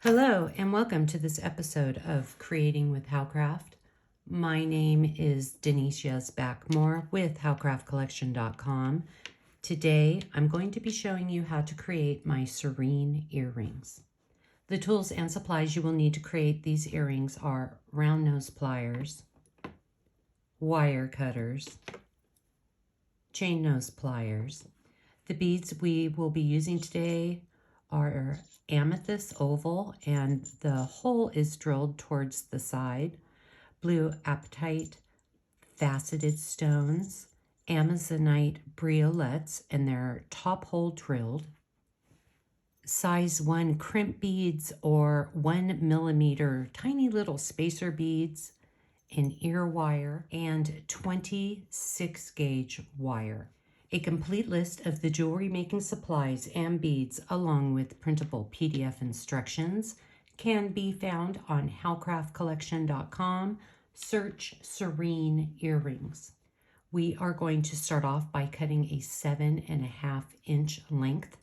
Hello and welcome to this episode of Creating with Howcraft. My name is Denise Backmore with howcraftcollection.com. Today I'm going to be showing you how to create my serene earrings. The tools and supplies you will need to create these earrings are round nose pliers, wire cutters, chain nose pliers. The beads we will be using today are amethyst oval, and the hole is drilled towards the side. Blue apatite faceted stones, amazonite briolettes, and their top hole drilled. Size 1 crimp beads or 1 millimeter tiny little spacer beads in ear wire, and 26 gauge wire. A complete list of the jewelry making supplies and beads along with printable PDF instructions can be found on howcraftcollection.com. Search Serene Earrings. We are going to start off by cutting a 7.5 inch length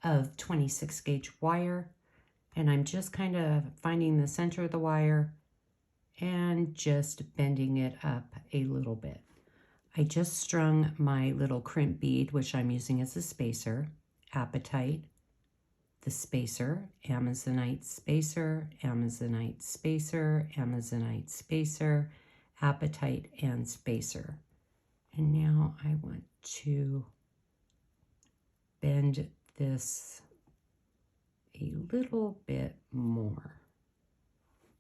of 26 gauge wire, and I'm just kind of finding the center of the wire and just bending it up a little bit. I just strung my little crimp bead, which I'm using as a spacer, apatite, the spacer, amazonite spacer, amazonite spacer, amazonite spacer, apatite, and spacer. And now I want to bend this a little bit more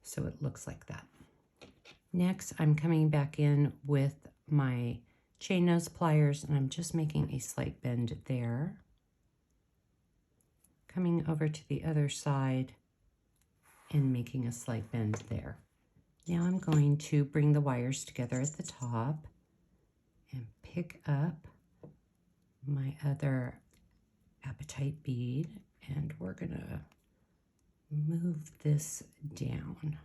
so it looks like that. Next, I'm coming back in with my chain nose pliers, and I'm just making a slight bend there. Coming over to the other side and making a slight bend there. Now I'm going to bring the wires together at the top and pick up my other apatite bead, and we're gonna move this down.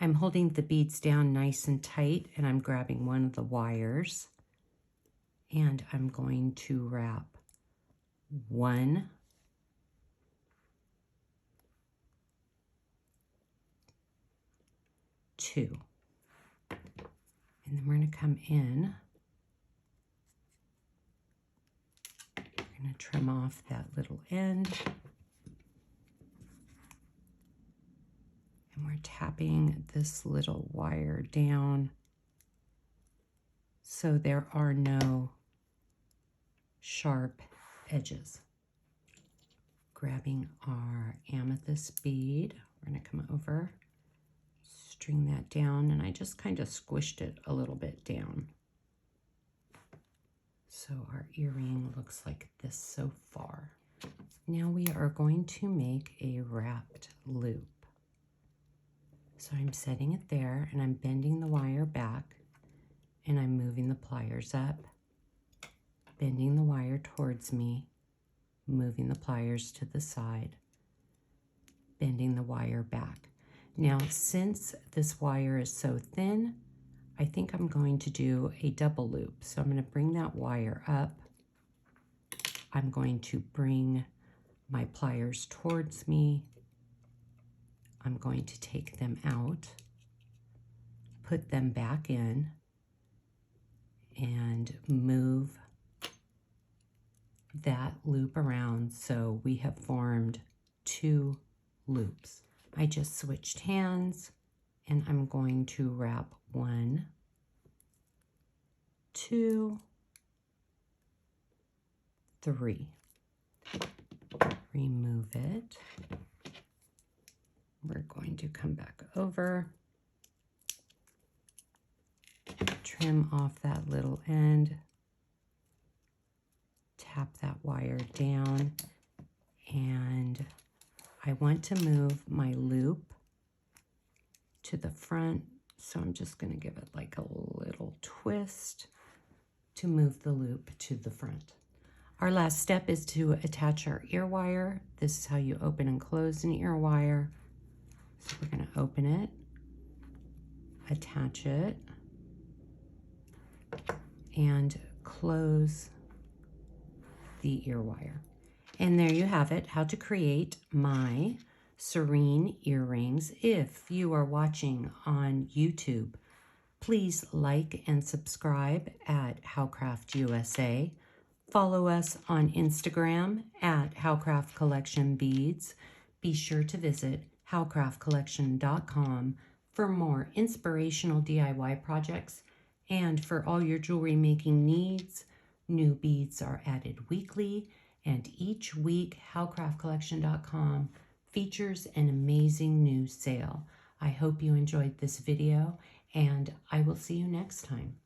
I'm holding the beads down nice and tight, and I'm grabbing one of the wires, and I'm going to wrap 1, 2, and then we're going to come in. We're going to trim off that little end. And we're tapping this little wire down so there are no sharp edges. Grabbing our amethyst bead, we're going to come over, string that down, and I just kind of squished it a little bit down. So our earring looks like this so far. Now we are going to make a wrapped loop. So I'm setting it there, and I'm bending the wire back, and I'm moving the pliers up, bending the wire towards me, moving the pliers to the side, bending the wire back. Now, since this wire is so thin, I think I'm going to do a double loop. So I'm going to bring that wire up. I'm going to bring my pliers towards me. I'm going to take them out, put them back in, and move that loop around so we have formed 2 loops. I just switched hands, and I'm going to wrap 1, 2, 3. Remove it. We're going to come back over, trim off that little end, tap that wire down, and I want to move my loop to the front, so I'm just going to give it like a little twist to move the loop to the front. Our last step is to attach our ear wire. This is how you open and close an ear wire. So we're going to open it, attach it, and close the ear wire. And there you have it, how to create my serene earrings. If you are watching on YouTube, please like and subscribe at Howcraft USA. Follow us on Instagram at Howcraft Collection Beads. Be sure to visit howcraftcollection.com for more inspirational DIY projects and for all your jewelry making needs. New beads are added weekly, and each week howcraftcollection.com features an amazing new sale. I hope you enjoyed this video, and I will see you next time.